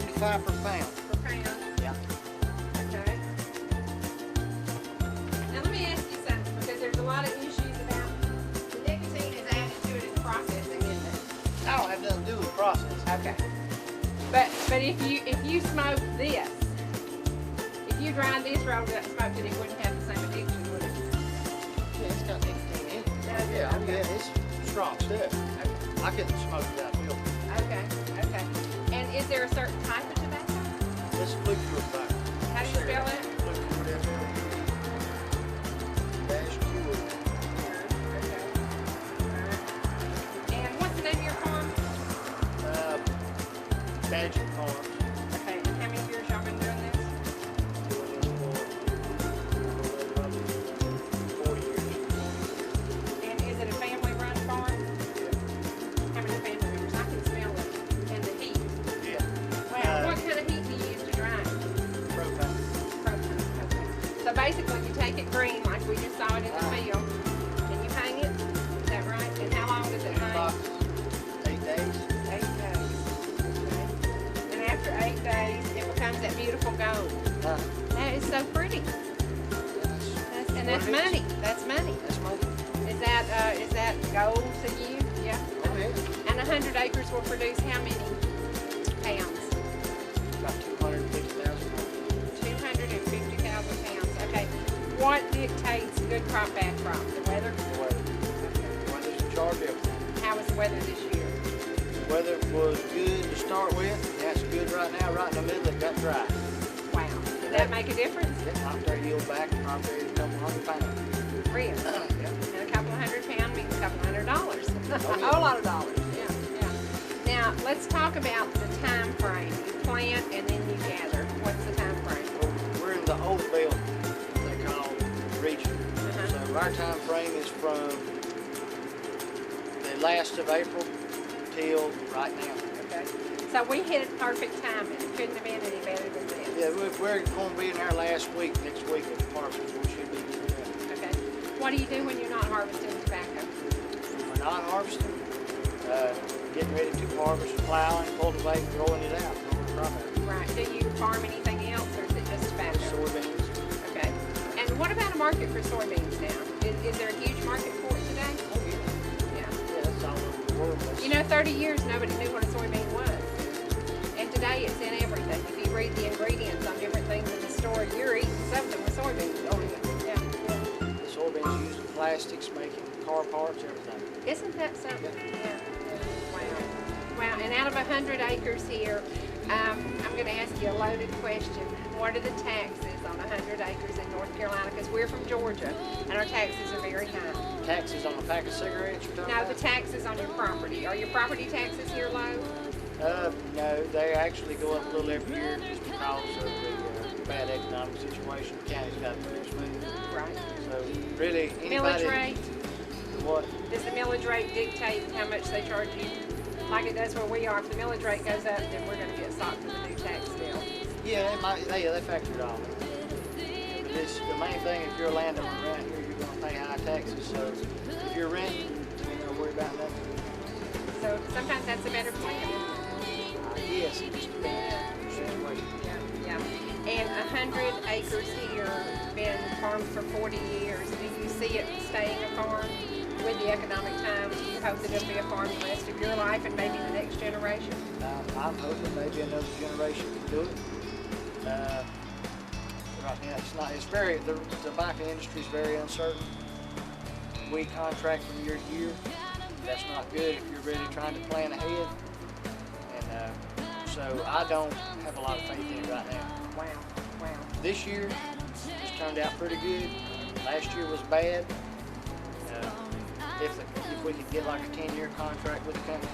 $1.75 per pound. Per pound? Yeah. Okay. Now let me ask you something, because there's a lot of issues about the nicotine is added to it in processing, isn't it? I don't have nothing to do with the process. Okay. But if you smoke this, if you dried this, rolled it up, smoked it, it wouldn't have the same addiction, would it? Yeah, it's got nicotine in it. Does it? Yeah, Okay. yeah, it's strong stuff. I couldn't smoke without milk. Okay, okay. And is there a certain type of tobacco? It's flute tobacco. How do you spell it? Flute tobacco. Dash Q. Okay. Alright. And what's the name of your farm? Magic Farms. Okay, and how many years y'all been doing this? Doing this for 4 years. And is it a family-run farm? How many family members? I can smell it. And the heat. Yeah. Wow, what kind of heat do you use to dry? Propane. Propane. Okay. So basically, you take it green, like we just saw it in the field, and you hang it. Is that right? And how long does it hang? About 8 days. 8 days. Okay. And after 8 days, it becomes that beautiful gold. That is so pretty. And that's money. That's money. That's money. Is that gold to you? Yeah. Oh, yeah. And 100 acres will produce how many pounds? About 250,000. 250,000 pounds. Okay. What dictates good crop, bad crop? The weather? The weather. The weather's in charge of everything. How was the weather this year? The weather was good to start with. That's good right now. Right in the middle, it got dry. Wow. Did that make a difference? It knocked their yield back probably a couple hundred pounds. Really? Yeah. And a couple of £100 means a couple $100. Oh, A yeah. whole lot of dollars. Yeah, yeah. Now, let's talk about the time frame. You plant and then you gather. What's the time frame? Well, we're in the old belt, they call region. Uh-huh. So our time frame is from the last of April till right now. Okay. So we hit perfect timing. It couldn't have been any better than this. Yeah, we're going to be in our last week, next week of harvest. We should be doing that. Okay. What do you do when you're not harvesting tobacco? When we're not harvesting, getting ready to harvest, plowing, cultivating, growing it out, growing the crop out. Right. Do you farm anything else, or is it just tobacco? Soybeans. Okay. And what about a market for soybeans now? Is there a huge market for it today? Oh, yeah. Yeah. Yeah, that's all over the world. You know, 30 years nobody knew what a soybean was. And today it's in everything. If you read the ingredients on different things in the store, you're eating something with soybeans. Oh, yeah. Yeah. The soybeans used in plastics, making car parts, everything. Isn't that something? Yeah. Wow. Wow. And out of 100 acres here, I'm going to ask you a loaded question. What are the taxes on 100 acres in North Carolina? Because we're from Georgia, and our taxes are very high. Taxes on a pack of cigarettes you're talking No, about? the taxes on your property. Are your property taxes here low? No, they actually go up a little every year just because of the bad economic situation the county's got to produce money. Right. So really, anybody... Millage rate? What? Does the millage rate dictate how much they charge you? Like it does where we are. If the millage rate goes up, then we're going to get socked with a new tax bill. Yeah, they factor it all in. But it's the main thing, if you're a landowner around here, you're going to pay high taxes. So if you're renting, you ain't going to worry about nothing. So sometimes that's a better plan. Yes, it just depends on your situation. Yeah, yeah. And 100 acres here, been farmed for 40 years. Do you see it staying a farm with the economic times? Do you hope that it'll be a farm the rest of your life and maybe the next generation? I'm hoping maybe another generation can do it. Right now, the tobacco industry is very uncertain. We contract from year to year. That's not good if you're really trying to plan ahead. And so I don't have a lot of faith in it right now. Wow, wow. This year it's turned out pretty good. Last year was bad. If we could get like a 10-year contract with the company,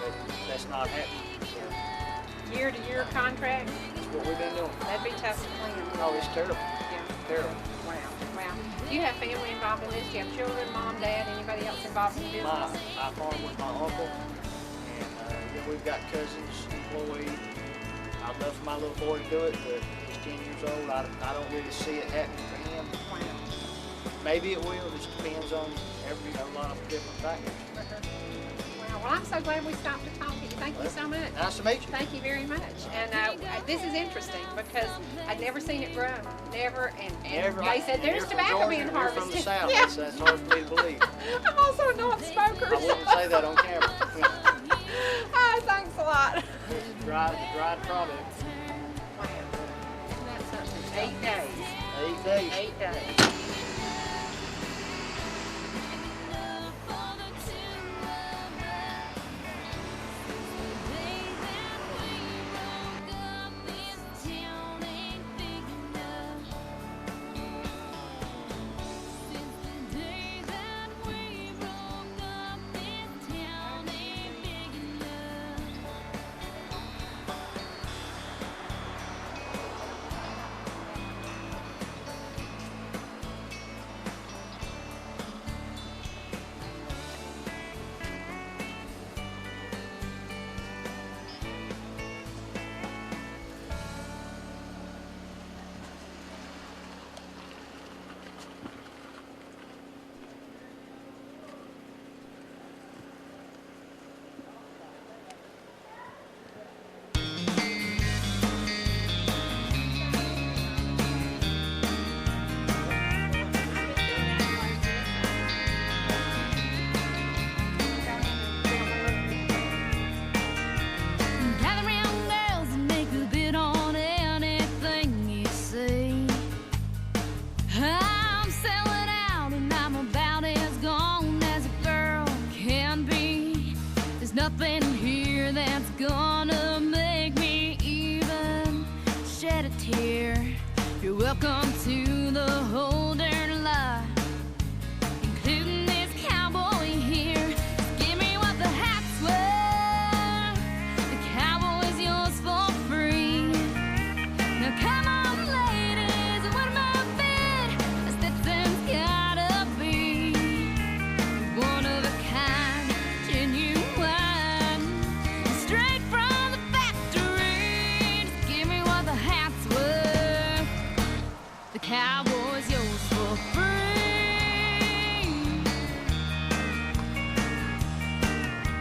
but that's not happening. So Year-to-year contract? that's what we've been doing. That'd be tough to plan. Oh, it's terrible. Yeah. Terrible. Wow, wow. Do you have family involved in this? Do you have children, mom, dad, anybody else involved in the business? I farm with my uncle, and then we've got cousins employed. I'd love for my little boy to do it, but he's 10 years old. I don't really see it happening for him. Wow. Maybe it will. It just depends on a lot of different factors. Wow. Well, I'm so glad we stopped to talk to you. Thank you so much. Nice to meet you. Thank you very much. And this is interesting because I'd never seen it grow. Never. And they said there's tobacco being harvested. From the South. Yeah. That's hard for me to believe. I'm also a non-smoker. I wouldn't say that on camera. Oh, thanks a lot. It's dried product. Wow. Isn't that something? 8 days. 8 days. 8 days. Nothing here that's gonna make me even shed a tear. You're welcome to the whole dirty life, including this cowboy here. Give me what the hat's worth. The cowboy's yours for free. Now come on, ladies, what am I bid? A Stetson's gotta be one of a kind, genuine. The cowboy's yours for free.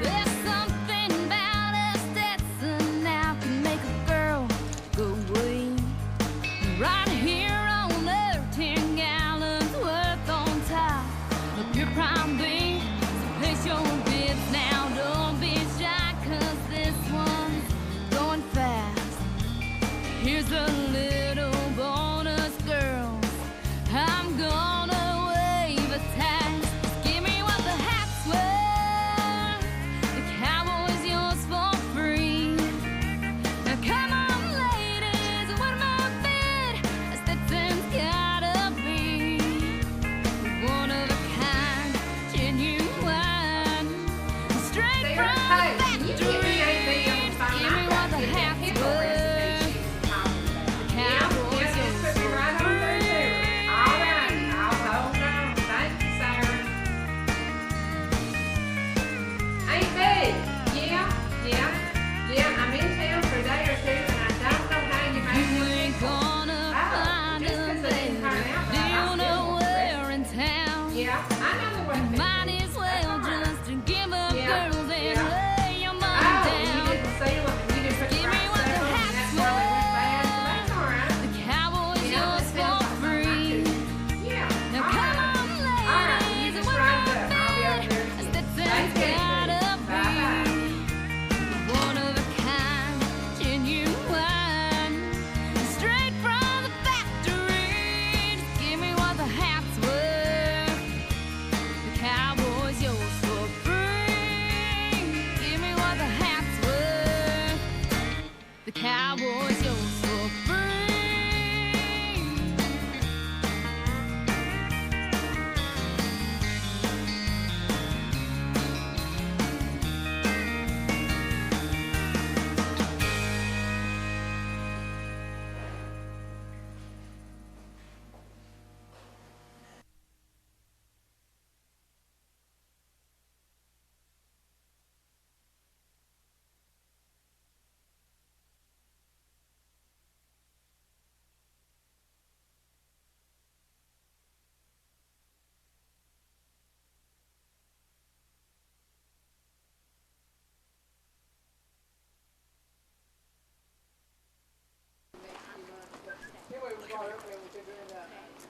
There's something about a Stetson now can make a girl go away. Right here on earth, 10 gallons worth on top of your prime beef. So place your bids now, don't be shy, 'cause this one's going fast. Here's a little bonus, girls. I'm gonna wave a tax. Give me what the hat's worth. The cowboy's yours for free. Now come on, ladies, what am I bid? A Stetson's gotta be one of a kind, genuine, straight from the factory. Give me what the hat's worth. The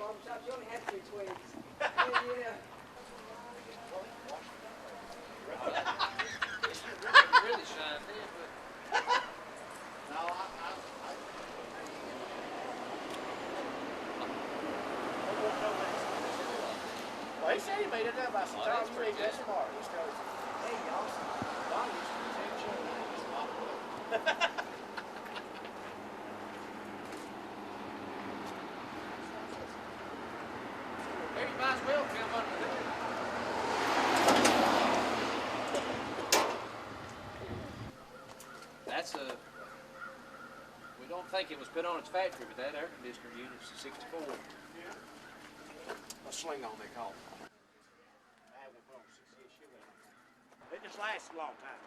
barbershop, you only had 3 twigs. Yeah. Really shine then, but No, well, he said he made it up. I said, Charles, you ain't that smart. He goes, hey, y'all, Don used to protect you. there you might as well come under there. That's a. We don't think it was put on its factory, but that air conditioner unit's a 64. A sling on, they call it. It just lasts a long time.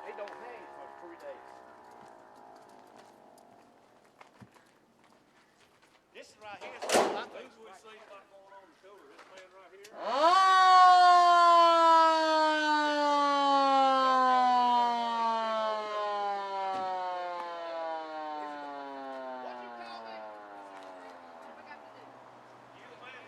They don't hang for 3 days. This is right here. This is what I think we see what's going on the shoulder. This man right here. What'd you call that? You man.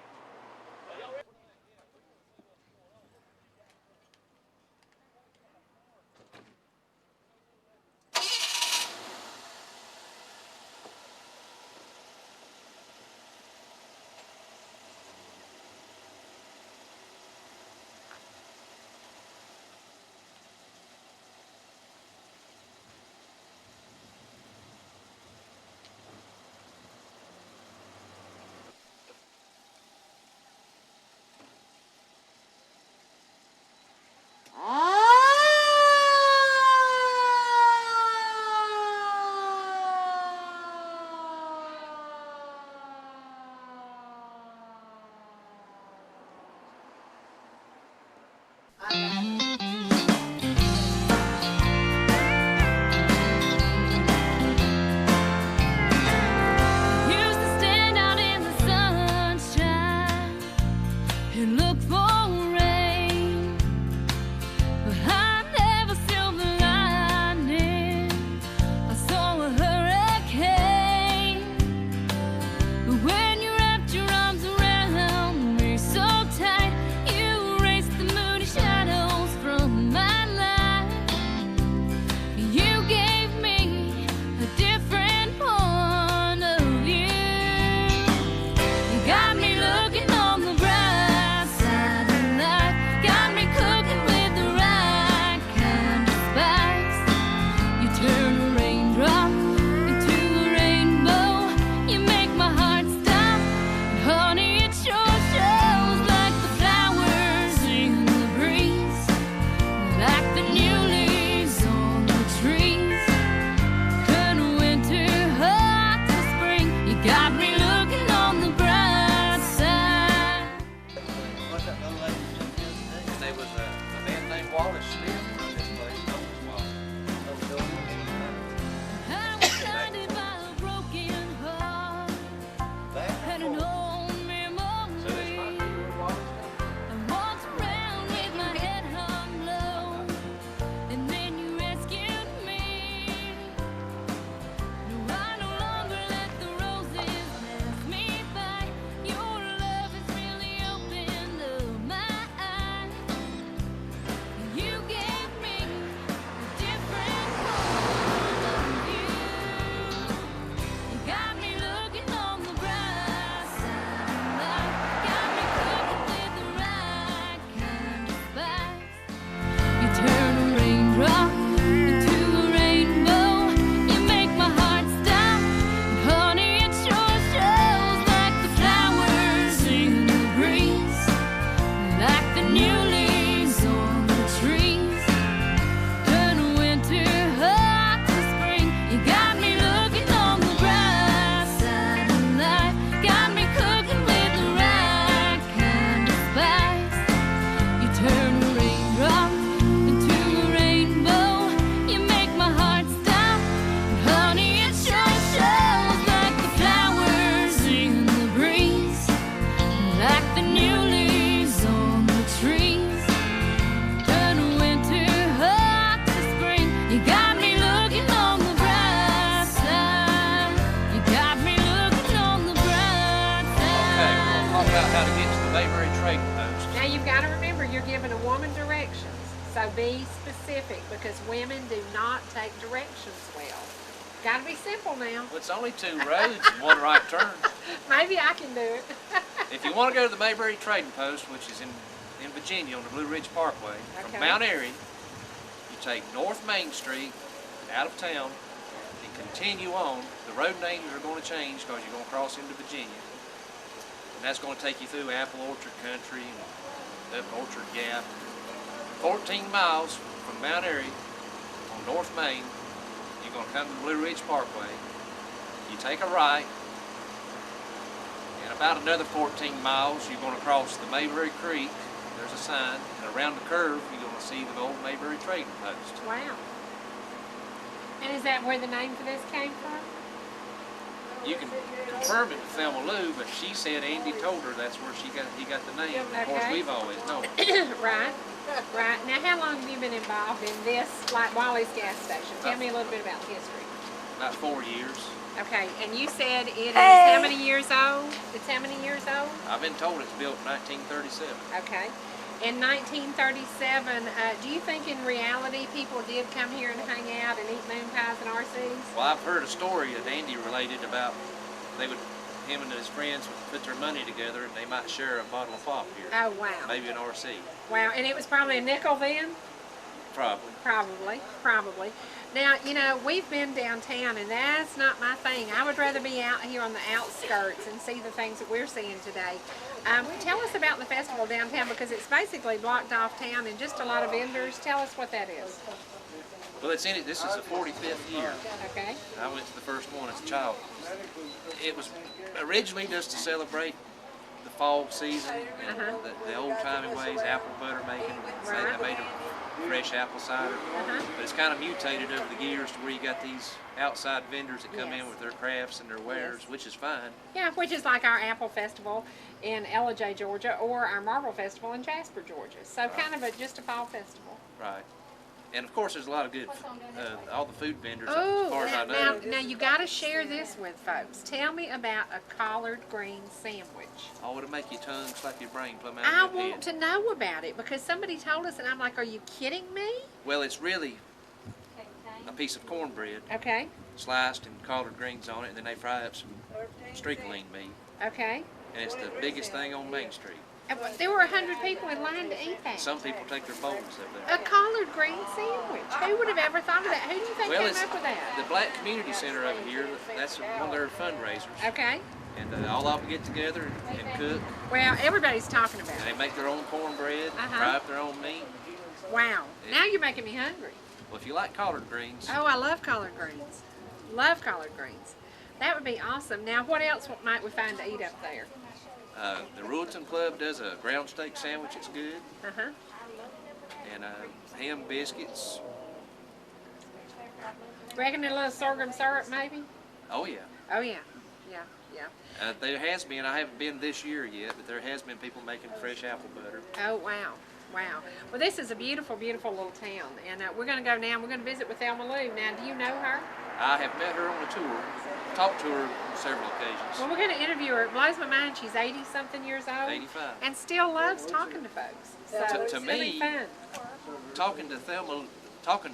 So be specific, because women do not take directions well. Gotta be simple now. Well, it's only 2 roads and 1 right turn. Maybe I can do it. If you want to go to the Mayberry Trading Post, which is in Virginia on the Blue Ridge Parkway, Okay. from Mount Airy, you take North Main Street out of town and continue on. The road names are going to change because you're going to cross into Virginia. And that's going to take you through Apple Orchard Country and up Orchard Gap. 14 miles from Mount Airy on North Main, you're going to come to the Blue Ridge Parkway. You take a right, and about another 14 miles, you're going to cross the Mayberry Creek. There's a sign, and around the curve, you're going to see the old Mayberry Trading Post. Wow. And is that where the name for this came from? You can confirm it with Thelma Lou, but she said Andy told her that's where he got the name. Of course, Okay. we've always known. Right. Right. Now, how long have you been involved in this, like Wally's gas station? Tell me a little bit about the history. About 4 years. Okay, and you said it is how many years old? It's how many years old? I've been told it's built in 1937. Okay. In 1937, do you think in reality people did come here and hang out and eat moon pies and RCs? Well, I've heard a story that Andy related about him and his friends would put their money together and they might share a bottle of pop here. Oh, wow. Maybe an RC. Wow, and it was probably a nickel then? Probably. Probably. Now, you know, we've been downtown, and that's not my thing. I would rather be out here on the outskirts and see the things that we're seeing today. Tell us about the festival downtown, because it's basically blocked off town and just a lot of vendors. Tell us what that is. Well, this is the 45th year. Okay. I went to the first one as a child. It was originally just to celebrate the fall season, and the old-timey ways, apple butter making. Right. They made a fresh apple cider. But it's kind of mutated over the years to where you got these outside vendors that come in with their crafts and their wares, which is fine. Yeah, which is like our Apple Festival in Ellijay, Georgia, or our Marble Festival in Jasper, Georgia. So kind of just a fall festival. Right. And of course, there's a lot of good, all the food vendors, as Oh, far as I know. now you got to share this with folks. Tell me about a collard green sandwich. Oh, it'll make your tongue slap your brain plumb out I of your want head. to know about it, because somebody told us, and I'm like, are you kidding me? Well, it's really a piece of cornbread Okay, sliced and collard greens on it, and then they fry up some streak-lean meat. okay. And it's the biggest thing on Main Street. And there were 100 people in line to eat that. Some people take their bowls up A there. collard green sandwich. Who would have ever thought of that? Who do you think Well, came it's up with that? the Black Community Center over here. That's one of their fundraisers. Okay. And all of them get together and cook. Well, everybody's talking about And they it. make their own cornbread, fry up their own meat. Wow. Now you're making me hungry. Well, if you like collard greens, Oh, I love collard greens. Love collard greens. That would be awesome. Now, what else might we find to eat up there? the Ruleton Club does a ground steak sandwich. It's good. Uh-huh. And ham biscuits. Reckon a little sorghum syrup, maybe? Oh, yeah. Oh, yeah. Yeah. There has been, I haven't been this year yet, but there has been people making fresh apple butter. Oh, wow. Wow. Well, this is a beautiful, beautiful little town. And we're going to go now. We're going to visit with Thelma Lou. Now, do you know her? I have met her on a tour, talked to her on several occasions. Well, we're going to interview her. It blows my mind. She's 80-something years old. 85. And still loves talking to folks. So To it's going to be me, fun. Talking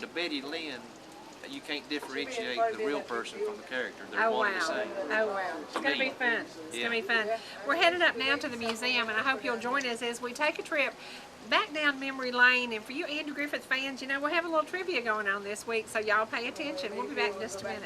to Betty Lynn, you can't differentiate the real person from the character. They're Oh, one wow. and the same. Oh, wow. It's going to be fun. It's going to be fun. We're headed up now to the museum, and I hope you'll join us as we take a trip back down memory lane. And for you Andrew Griffith fans, you know, we'll have a little trivia going on this week, so y'all pay attention. We'll be back in just a minute.